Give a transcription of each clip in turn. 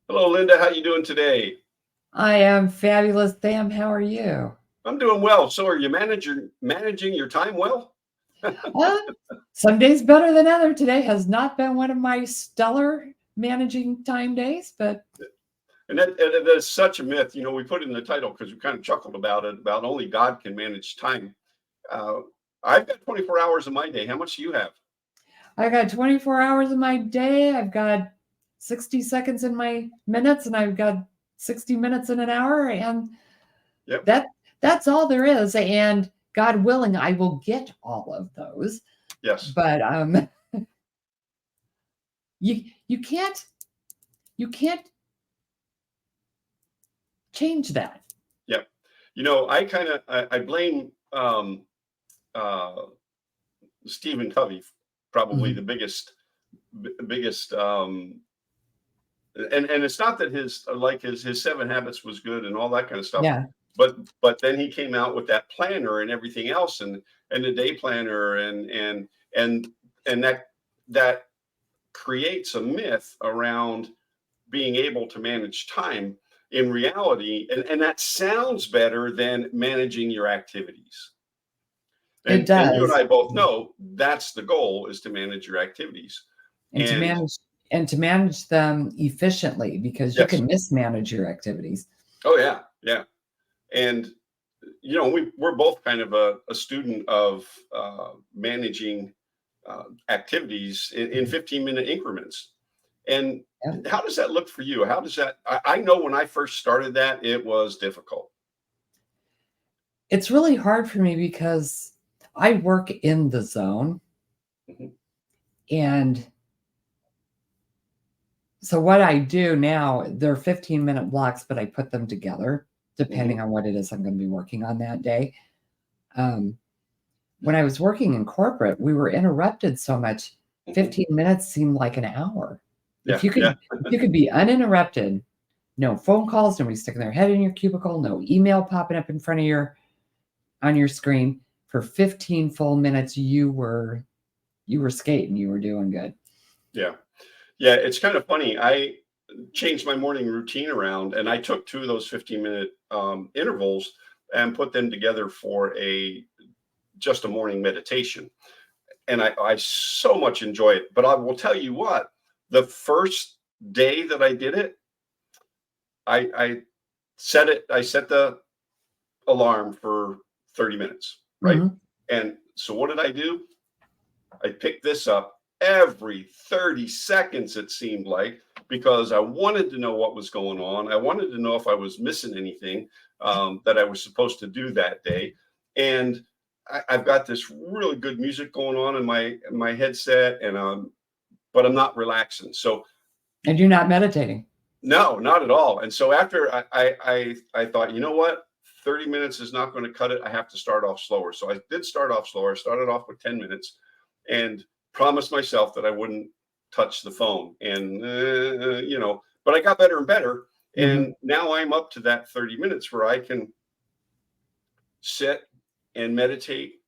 Hello, Linda. How you doing today? I am fabulous, Sam. How are you? I'm doing well. So, are you managing your time well? Uh, some days better than other. Today has not been one of my stellar managing time days, but And that is such a myth. We put it in the title because we kind of chuckled about it. About only God can manage time. Uh, I've got 24 hours in my day. How much do you have? I got 24 hours in my day. I've got 60 seconds in my minutes, and I've got 60 minutes in an hour, and Yep. that that's all there is. And God willing, I will get all of those. Yes. But you you can't you can't change that. Yep. I blame uh, Stephen Covey, probably Mhm. the biggest. And it's not that his 7 habits was good and all that kind of stuff, Yeah, but then he came out with that planner and everything else, and the day planner, and and that creates a myth around being able to manage time in reality, and that sounds better than managing your activities. it And you and does. I both know that's the goal, is to manage your activities. and to And manage and to manage them efficiently because you yes. can mismanage your activities. Oh yeah, yeah. And we're both kind of a student of managing activities in 15-minute increments. And Yeah. how does that look for you? How does that? I know when I first started that, it was difficult. It's really hard for me because I work in the zone. Mhm. And so what I do now, they're 15-minute blocks, but I put them together Mhm. depending on what it is I'm going to be working on that day. Um, when I was working in corporate, we were interrupted so much. Mhm. 15 minutes seemed like an hour. Yeah, If you could yeah, if you could be uninterrupted, no phone calls, nobody sticking their head in your cubicle, no email popping up in front of your on your screen for 15 full minutes, you were skating, you were doing good. yeah, yeah. It's kind of funny. I changed my morning routine around, and I took two of those 15-minute intervals and put them together for a just a morning meditation. And I so much enjoy it. But I will tell you what, the first day that I did it, I I set the alarm for 30 minutes, right? Mhm. And so what did I do? I picked this up every 30 seconds, it seemed like, because I wanted to know what was going on. I wanted to know if I was missing anything that I was supposed to do that day. And I've got this really good music going on in my headset, and but I'm not relaxing. So And you're not meditating. no, not at all. And so after I thought, you know what? 30 minutes is not going to cut it. I have to start off slower. So I did start off slower. I started off with 10 minutes and promised myself that I wouldn't touch the phone. And, but I got better and better. Mhm. And now I'm up to that 30 minutes where I can sit and meditate.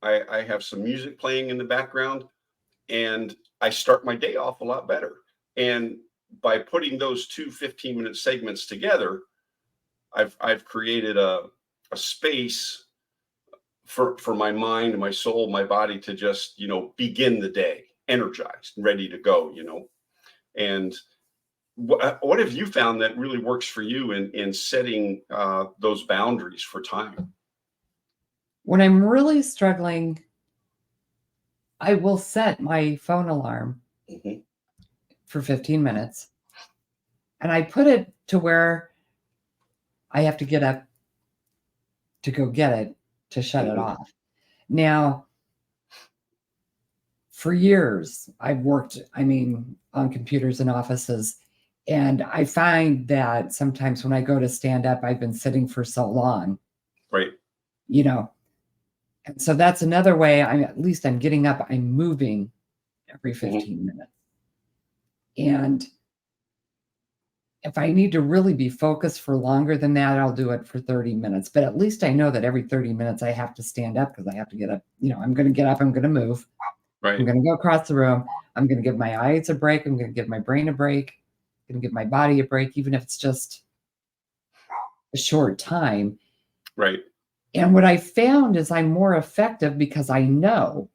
I have some music playing in the background, and I start my day off a lot better. And by putting those two 15-minute segments together, I've created a space for my mind, my soul, my body to just begin the day energized and ready to go. And what have you found that really works for you in setting those boundaries for time? When I'm really struggling, I will set my phone alarm Hmm. for 15 minutes and I put it to where I have to get up to go get it to shut it Hmm. off. Now, for years, I've worked, on computers in offices, and I find that sometimes when I go to stand up, I've been sitting for so long, Right. you know. And so that's another way I'm getting up, I'm moving every Hmm. 15 minutes. And if I need to really be focused for longer than that, I'll do it for 30 minutes. But at least I know that every 30 minutes I have to stand up because I have to get up. I'm going to get up, I'm going to move, I'm Right. going to go across the room, I'm going to give my eyes a break, I'm going to give my brain a break. going to give my body a break, even if it's just a short time. Right. And what I found is I'm more effective because I know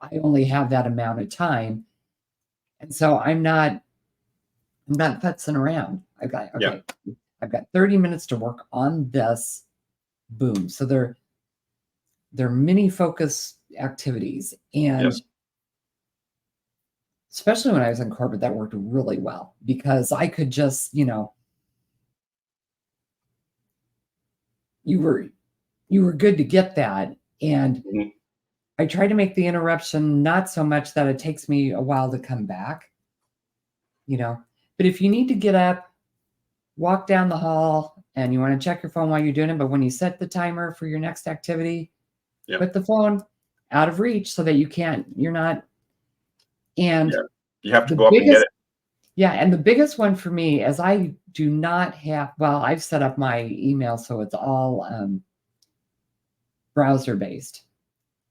I only have that amount of time. And so I'm not futzing around. Yeah. I've got 30 minutes to work on this. Boom. So they're mini focus activities. And Yes. especially when I was in corporate, that worked really well because I could just, you were good to get that. And Mhm. I try to make the interruption not so much that it takes me a while to come back, But if you need to get up, walk down the hall, and you want to check your phone while you're doing it, but when you set the timer for your next activity, Yeah. put the phone out of reach so that you're not. And Yeah. You have to the go up and get biggest, it. yeah, and the biggest one for me is I do not have, well, I've set up my email so it's all browser based.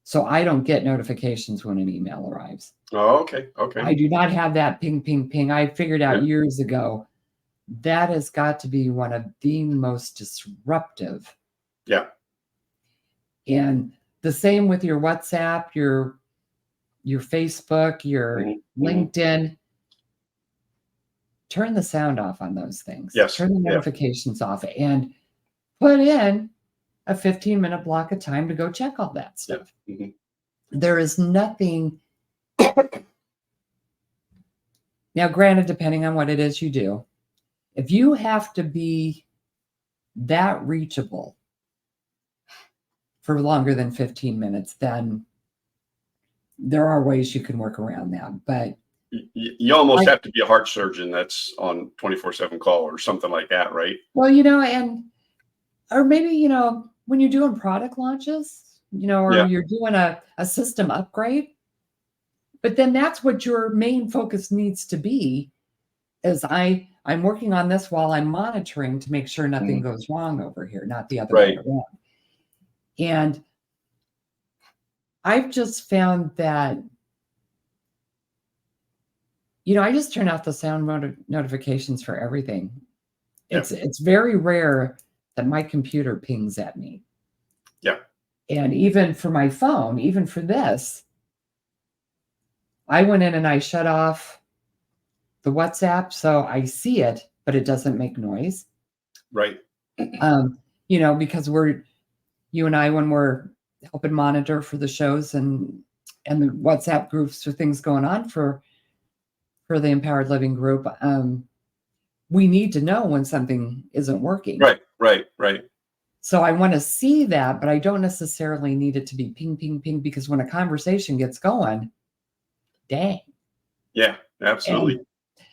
So I don't get notifications when an email arrives. Oh, okay. Okay. I do not have that ping, ping, ping. I figured out Yeah. years ago that has got to be one of the most disruptive. Yeah. And the same with your WhatsApp, your Facebook, your Mhm. Mhm. LinkedIn. Turn the sound off on those things. Yes. Turn the Yeah. notifications off and put in a 15-minute block of time to go check all that Yeah. stuff. Mhm. There is nothing. Now, granted, depending on what it is you do, if you have to be that reachable for longer than 15 minutes, then there are ways you can work around that. But You almost have to be a heart surgeon that's on 24/7 call or something like that, right? well, or maybe, when you're doing product launches, or Yeah. you're doing a system upgrade, but then that's what your main focus needs to be is I'm working on this while I'm monitoring to make sure nothing Mhm. goes wrong over here, not the other way Right. around. And I've just found that, I just turn off the sound notifications for everything. Yeah. It's very rare that my computer pings at me. Yeah. And even for my phone, even for this, I went in and I shut off the WhatsApp so I see it, but it doesn't make noise. Right. Because you and I, when we're helping monitor for the shows and the WhatsApp groups for things going on for the Empowered Living group, we need to know when something isn't working. Right. Right. Right. So I want to see that, but I don't necessarily need it to be ping, ping, ping, because when a conversation gets going, dang. Yeah. Absolutely.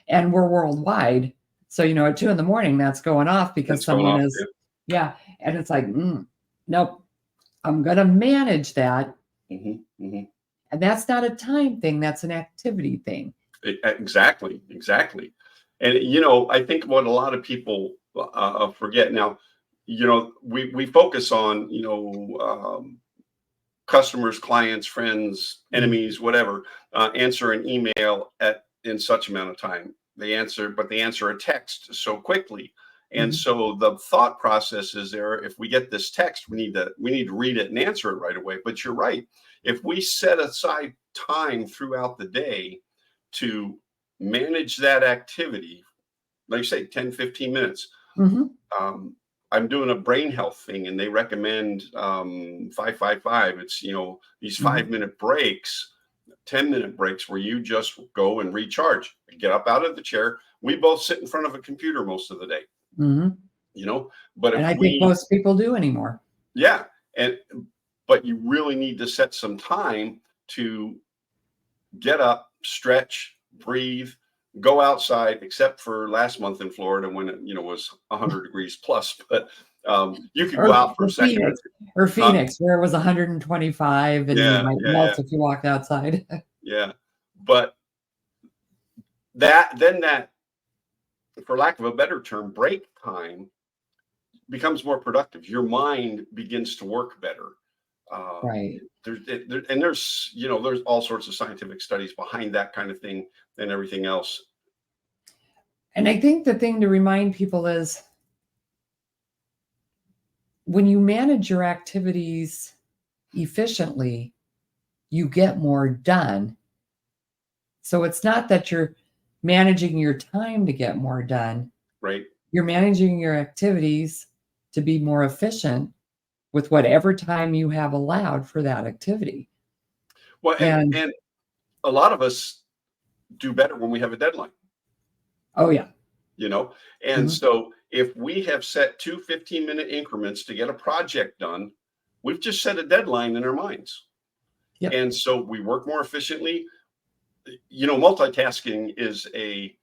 And we're worldwide. So, at 2 a.m, that's going off because It's going someone off. is, yeah. And it's like, nope, I'm going to manage that. Yeah. Hmm. And that's not a time thing. That's an activity thing. Exactly. Exactly. And I think what a lot of people forget now, we focus on customers, clients, friends, Mm. enemies, whatever, answer an email in such amount of time. They answer a text so quickly. And Mhm. so the thought process is there. If we get this text, we need to read it and answer it right away. But you're right. If we set aside time throughout the day to manage that activity, like you say, 10, 15 minutes, Mhm. um, I'm doing a brain health thing, and they recommend 5-5-5. It's these Mhm. 5-minute breaks, 10-minute breaks where you just go and recharge. Get up out of the chair. We both sit in front of a computer most of the day, Mhm. you know. But And if I think we, most people do anymore. yeah, and but you really need to set some time to get up, stretch, breathe, go outside, except for last month in Florida when it, was 100 degrees plus. But you could go Or out for a or second. Huh? Phoenix, where it was 125 and you Yeah, might yeah, melt yeah, if you walked outside. yeah. But that, for lack of a better term, break time becomes more productive. Your mind begins to work better. Uh, Right. there's all sorts of scientific studies behind that kind of thing and everything else. And I think the thing to remind people is when you manage your activities efficiently, you get more done. So it's not that you're managing your time to get more done. Right. You're managing your activities to be more efficient with whatever time you have allowed for that activity. Well, And and a lot of us do better when we have a deadline, oh yeah. you know? And Mhm. so if we have set 2 15-minute increments to get a project done, we've just set a deadline in our minds. Yep. And so we work more efficiently. Multitasking is a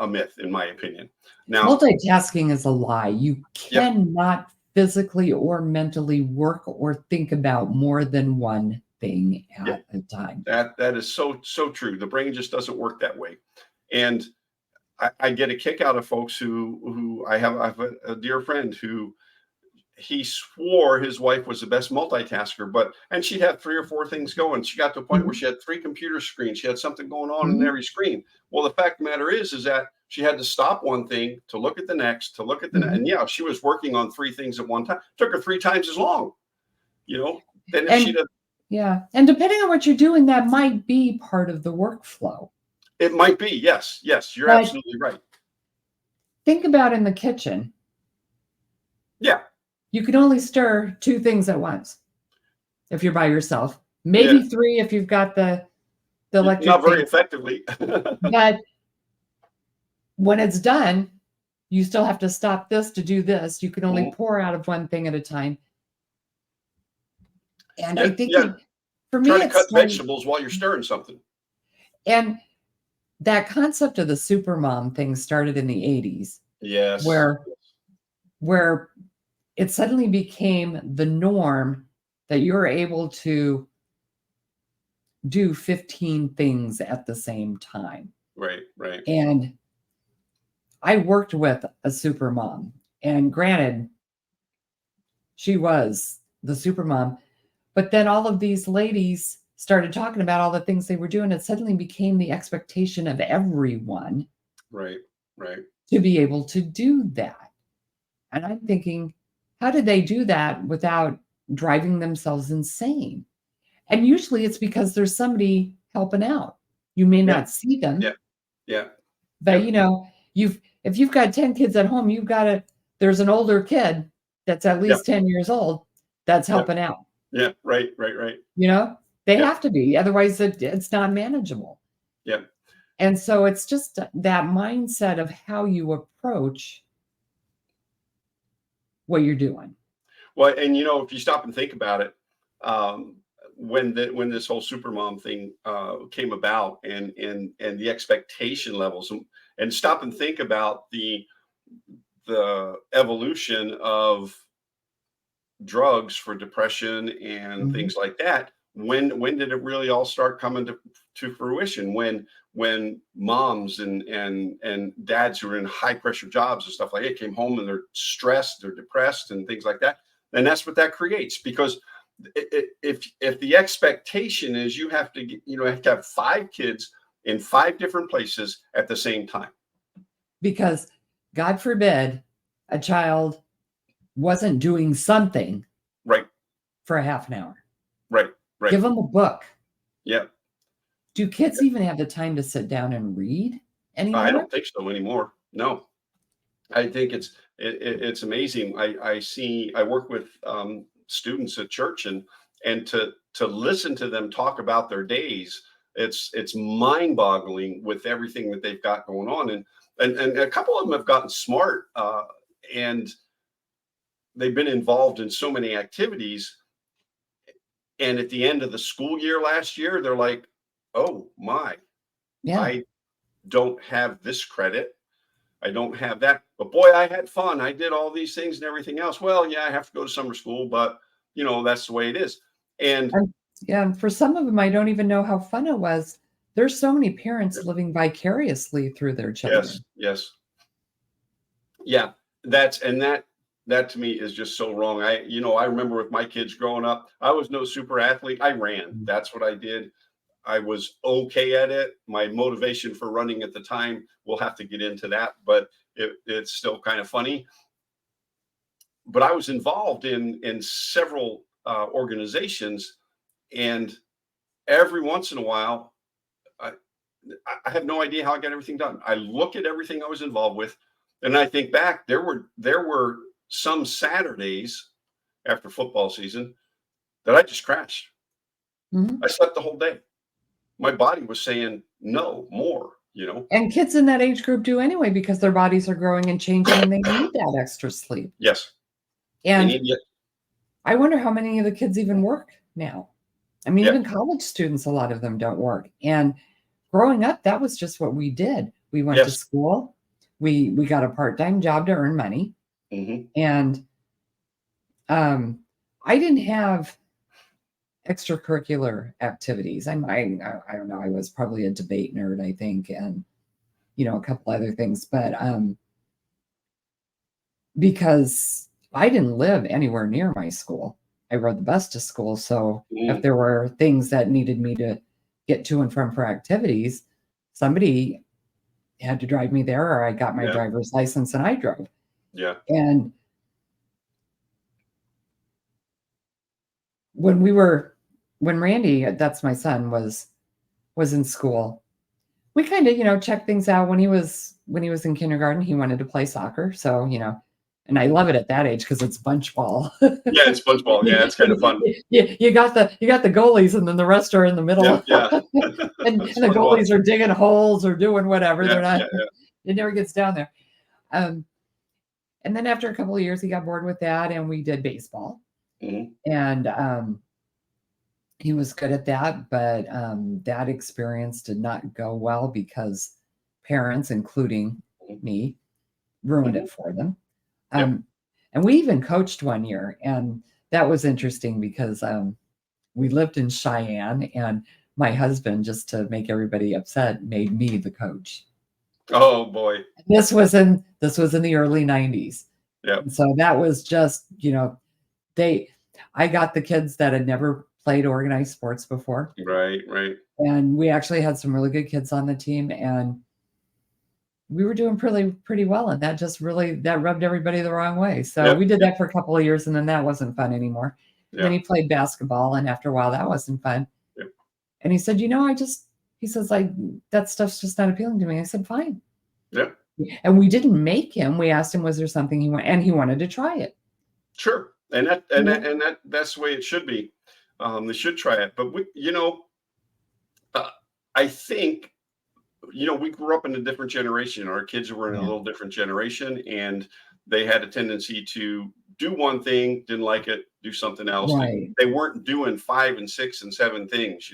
myth, in my opinion. Now, Multitasking is a lie. You yep, cannot physically or mentally work or think about more than one thing yeah, at a time. that is so true. The brain just doesn't work that way. And I get a kick out of folks who I have a dear friend who he swore his wife was the best multitasker, and she'd have 3 or 4 things going. She got to a point where Mhm, she had 3 computer screens. She had something going on in mhm, every screen. Well, the fact of the matter is that she had to stop one thing to look at the next, to look at the next. mhm. And yeah, she was working on 3 things at one time. Took her 3 times as long, you know, than if she'd And have. yeah, and depending on what you're doing, that might be part of the workflow. It might be. Yes, yes, you're But absolutely right. think about in the kitchen, Yeah, you can only stir 2 things at once if you're by yourself, yeah, maybe 3 if you've got the electric not very thing. effectively. But when it's done, you still have to stop this to do this. You can only Mhm. pour out of one thing at a time. And I Yeah, think yeah. it for Try me, to it's cut like vegetables while you're stirring something. and that concept of the supermom thing started in the 80s Yes. where it suddenly became the norm that you're able to do 15 things at the same time. Right, right. And I worked with a supermom, and granted, she was the supermom, but then all of these ladies started talking about all the things they were doing. It suddenly became the expectation of everyone Right, right. to be able to do that. And I'm thinking, how did they do that without driving themselves insane? And usually it's because there's somebody helping out. You may Yeah, not see them, yeah, yeah, but yep, you've if you've got 10 kids at home, there's an older kid that's at yep, least 10 years old that's yep, helping out. yeah, right, right, right. You know, they Yep, have to be, otherwise it's not manageable. yep. And so it's just that mindset of how you approach what you're doing. Well, and if you stop and think about it, um, when this whole supermom thing came about, and the expectation levels, and stop and think about the evolution of drugs for depression and Mhm. things like that. When did it really all start coming to fruition? When moms and dads who are in high pressure jobs and stuff like that came home and they're stressed, they're depressed and things like that. And that's what that creates, because if the expectation is you have to have to have 5 kids in 5 different places at the same time. Because God forbid a child wasn't doing something Right, for a half an hour. right, right. Give them a book. Yeah. Do kids even have the time to sit down and read I anymore? don't think so anymore. No. I think it's amazing. I work with students at church, and to listen to them talk about their days, it's mind boggling with everything that they've got going on, and a couple of them have gotten smart, and they've been involved in so many activities. And at the end of the school year last year, they're like, "Oh my, Yeah. I don't have this credit. I don't have that. But boy, I had fun. I did all these things and everything else. Well, yeah, I have to go to summer school, but that's the way it is." And And yeah, and for some of them, I don't even know how fun it was. There's so many parents living vicariously through their yes, children. yes, yeah, that to me is just so wrong. I remember with my kids growing up, I was no super athlete. I ran. That's what I did. I was okay at it. My motivation for running at the time, we'll have to get into that, but it's still kind of funny. But I was involved in several organizations, and every once in a while, I, I have no idea how I got everything done. I look at everything I was involved with, and I think back. There were some Saturdays after football season that I just crashed. Mhm. I slept the whole day. My body was saying no more. You know. And kids in that age group do anyway because their bodies are growing and changing and they need that extra sleep. Yes, they And need to. I wonder how many of the kids even work now. I mean, Yeah. even college students, a lot of them don't work. And growing up, that was just what we did. We went to Yes. school, we got a part-time job to earn money, Hmm. and I didn't have extracurricular activities. I don't know. I was probably a debate nerd, I think, and a couple other things, but because I didn't live anywhere near my school. I rode the bus to school. So if Mm, there were things that needed me to get to and from for activities, somebody had to drive me there, or I got my yeah. driver's license and I drove. Yeah. And when Randy, that's my son, was in school, we kind of, checked things out. When he was in kindergarten, he wanted to play soccer. So, and I love it at that age because it's bunch ball. Yeah, and SpongeBob. Yeah, it's kind of fun. You got the goalies, and then the rest are in the Yeah, middle, yeah. and It's the fun to watch. goalies are digging holes or doing whatever. Yeah, They're not. yeah, yeah. It never gets down there. Um, and then after a couple of years, he got bored with that, and we did baseball, Hmm. and he was good at that. But that experience did not go well because parents, including me, ruined Hmm. it for them. Yep. Um, and we even coached one year, and that was interesting because we lived in Cheyenne, and my husband, just to make everybody upset, made me the coach. Oh boy. This was in the early 90s. Yep. And so that was just, they I got the kids that had never played organized sports before. Right. Right. And we actually had some really good kids on the team, and we were doing pretty well, and that rubbed everybody the wrong way. So Yep. we did Yep. that for a couple of years, and then that wasn't fun anymore. And then Yeah. he played basketball, and after a while, that wasn't fun. Yep. And he said, he says, like, that stuff's just not appealing to me. I said, fine. Yep. And we didn't make him. We asked him, was there something and he wanted to try it. Sure. And Yeah. that's the way it should be. They should try it. But uh, I think we grew up in a different generation. Our kids were in a Yeah. little different generation, and they had a tendency to do one thing, didn't like it, do something else. Right. They weren't doing 5 and 6 and 7 things.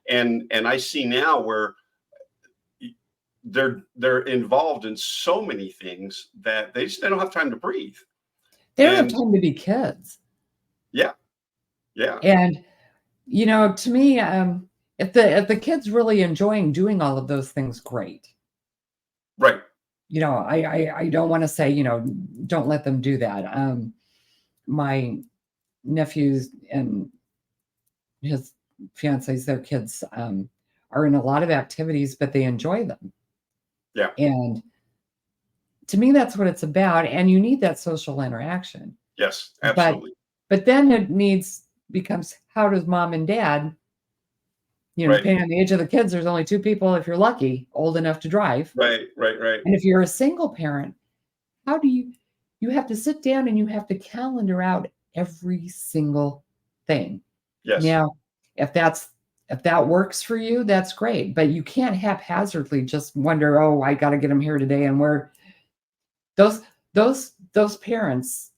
And I see now where they're involved in so many things that they don't have time to breathe. They don't have And time to be kids. yeah, yeah, And, to me, if the kid's really enjoying doing all of those things, great. right. I don't want to say, don't let them do that. My nephews and his fiance's, their kids, are in a lot of activities, but they enjoy them. Yeah. And to me, that's what it's about. And you need that social interaction. Yes, But absolutely. but then becomes, how does mom and dad, Right, depending on the age of the kids, there's only two people, if you're lucky, old enough to drive. right, right, right. And if you're a single parent, how do you have to sit down and you have to calendar out every single thing. Yes, Now, if that works for you, that's great, but you can't haphazardly just wonder, "Oh, I gotta get them here today," and those those parents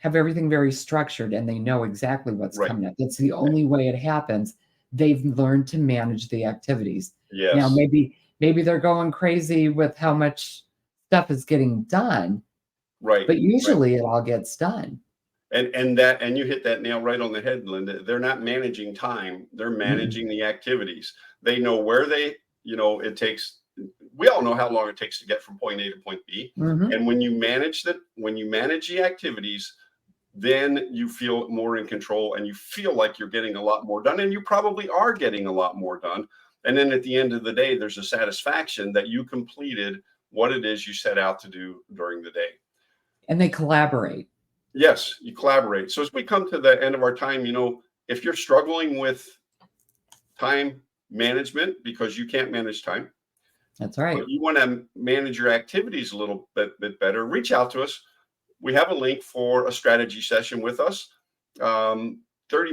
have everything very structured, and they know exactly what's right. coming up. That's the only way it happens. They've learned to manage the activities. Now, Yes, maybe they're going crazy with how much stuff is getting done, right, but right. usually it all gets done. And you hit that nail right on the head, Linda. They're not managing time, they're Mm-mm. managing the activities. They know where it takes. We all know how long it takes to get from point A to point B. Mhm. And when you manage the activities, then you feel more in control and you feel like you're getting a lot more done, and you probably are getting a lot more done. And then at the end of the day, there's a satisfaction that you completed what it is you set out to do during the day. And they collaborate. Yes, you collaborate. So as we come to the end of our time, if you're struggling with time management because you can't manage time, That's right. but you want to manage your activities a little bit better, reach out to us. We have a link for a strategy session with us. 30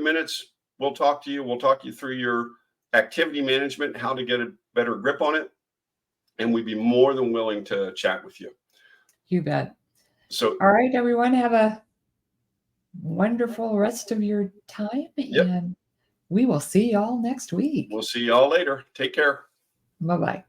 minutes, we'll talk to you. We'll talk you through your activity management, how to get a better grip on it. And we'd be more than willing to chat with you. You bet. So, all right, everyone, have a wonderful rest of your time. Yep. And we will see y'all next week. We'll see y'all later. Take care. Bye-bye.